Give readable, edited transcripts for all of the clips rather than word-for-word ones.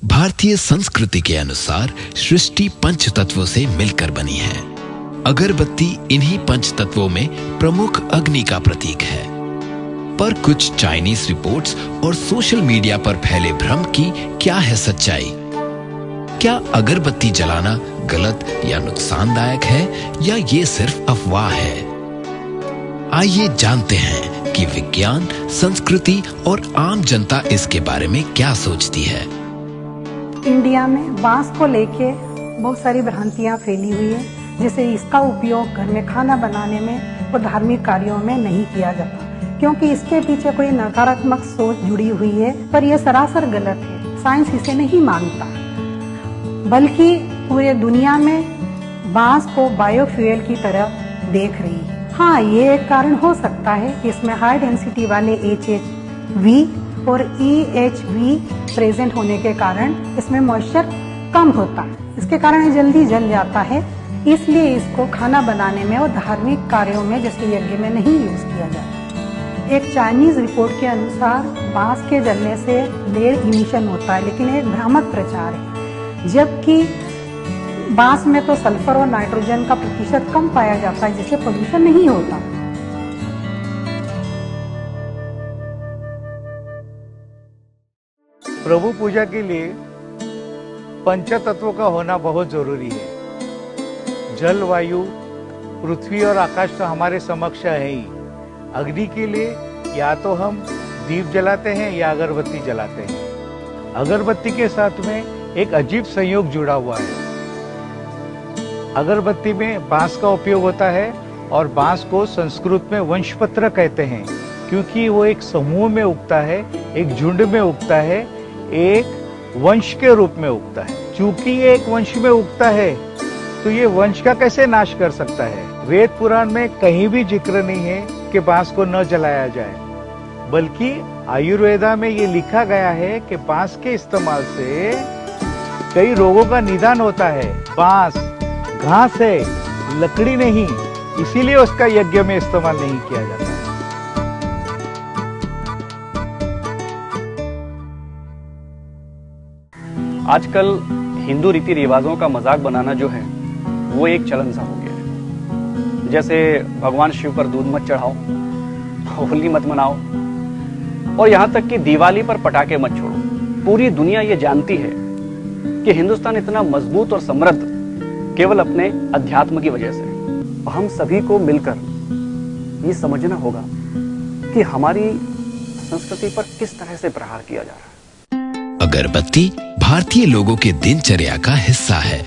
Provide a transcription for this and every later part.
भारतीय संस्कृति के अनुसार सृष्टि पंच तत्वों से मिलकर बनी है। अगरबत्ती इन्हीं पंच तत्वों में प्रमुख अग्नि का प्रतीक है। पर कुछ चाइनीज रिपोर्ट्स और सोशल मीडिया पर फैले भ्रम की क्या है सच्चाई? क्या अगरबत्ती जलाना गलत या नुकसानदायक है, या ये सिर्फ अफवाह है? आइए जानते हैं कि विज्ञान, संस्कृति और आम जनता इसके बारे में क्या सोचती है। इंडिया में बांस को लेके बहुत सारी भ्रांतियां फैली हुई है, जैसे इसका उपयोग घर में खाना बनाने में और धार्मिक कार्यों में नहीं किया जाता, क्योंकि इसके पीछे कोई नकारात्मक सोच जुड़ी हुई है। पर यह सरासर गलत है। साइंस इसे नहीं मानता, बल्कि पूरे दुनिया में बांस को बायोफ्यूल की तरह देख रही है। हाँ, ये एक कारण हो सकता है कि इसमें हाई डेंसिटी वाले HHV और EHV प्रेजेंट होने के कारण इसमें मॉइस्चर कम होता है। इसके कारण ये जल्दी जल जाता है, इसलिए इसको खाना बनाने में और धार्मिक कार्यों में जैसे यज्ञ में नहीं यूज किया जाता। एक चाइनीज रिपोर्ट के अनुसार बांस के जलने से लेड इमिशन होता है, लेकिन एक भ्रामक प्रचार है, जबकि बांस में तो सल्फर और नाइट्रोजन का प्रतिशत कम पाया जाता है, जिससे पोल्यूशन नहीं होता। प्रभु पूजा के लिए पंचतत्वों का होना बहुत जरूरी है। जल, वायु, पृथ्वी और आकाश तो हमारे समक्ष है ही। अग्नि के लिए या तो हम दीप जलाते हैं या अगरबत्ती जलाते हैं। अगरबत्ती के साथ में एक अजीब संयोग जुड़ा हुआ है। अगरबत्ती में बांस का उपयोग होता है और बांस को संस्कृत में वंशपत्र कहते हैं, क्योंकि वो एक समूह में उगता है, एक झुंड में उगता है, एक वंश के रूप में उगता है। चूंकि ये एक वंश में उगता है, तो ये वंश का कैसे नाश कर सकता है? वेद पुराण में कहीं भी जिक्र नहीं है कि बांस को न जलाया जाए, बल्कि आयुर्वेदा में ये लिखा गया है कि बांस के इस्तेमाल से कई रोगों का निदान होता है। बांस घास है, लकड़ी नहीं, इसीलिए उसका यज्ञ में इस्तेमाल नहीं किया जाता। आजकल हिंदू रीति रिवाजों का मजाक बनाना जो है वो एक चलन सा हो गया है। जैसे भगवान शिव पर दूध मत चढ़ाओ, होली मत मनाओ, और यहाँ तक कि दिवाली पर पटाखे मत छोड़ो। पूरी दुनिया ये जानती है कि हिंदुस्तान इतना मजबूत और समृद्ध केवल अपने अध्यात्म की वजह से। हम सभी को मिलकर ये समझना होगा कि हमारी संस्कृति पर किस तरह से प्रहार किया जा रहा है। अगरबत्ती भारतीय लोगों के दिनचर्या का हिस्सा है।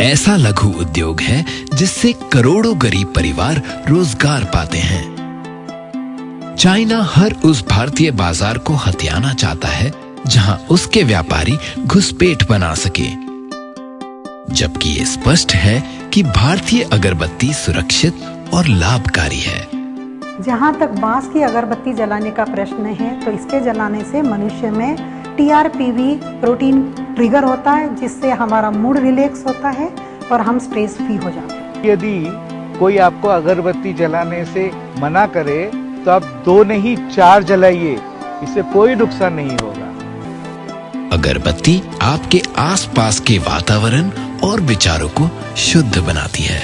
ऐसा लघु उद्योग है जिससे करोड़ों गरीब परिवार रोजगार पाते हैं। चाइना हर उस भारतीय बाजार को हथियाना चाहता है जहां उसके व्यापारी घुसपैठ बना सके, जबकि ये स्पष्ट है कि भारतीय अगरबत्ती सुरक्षित और लाभकारी है। जहाँ तक बांस की अगरबत्ती जलाने का प्रश्न है, तो इसके जलाने से मनुष्य में TRPV प्रोटीन ट्रिगर होता है, जिससे हमारा मूड रिलैक्स होता है और हम स्ट्रेस फ्री हो जाते हैं। यदि कोई आपको अगरबत्ती जलाने से मना करे, तो आप 2 नहीं 4 जलाइए, इससे कोई नुकसान नहीं होगा। अगरबत्ती आपके आसपास के वातावरण और विचारों को शुद्ध बनाती है।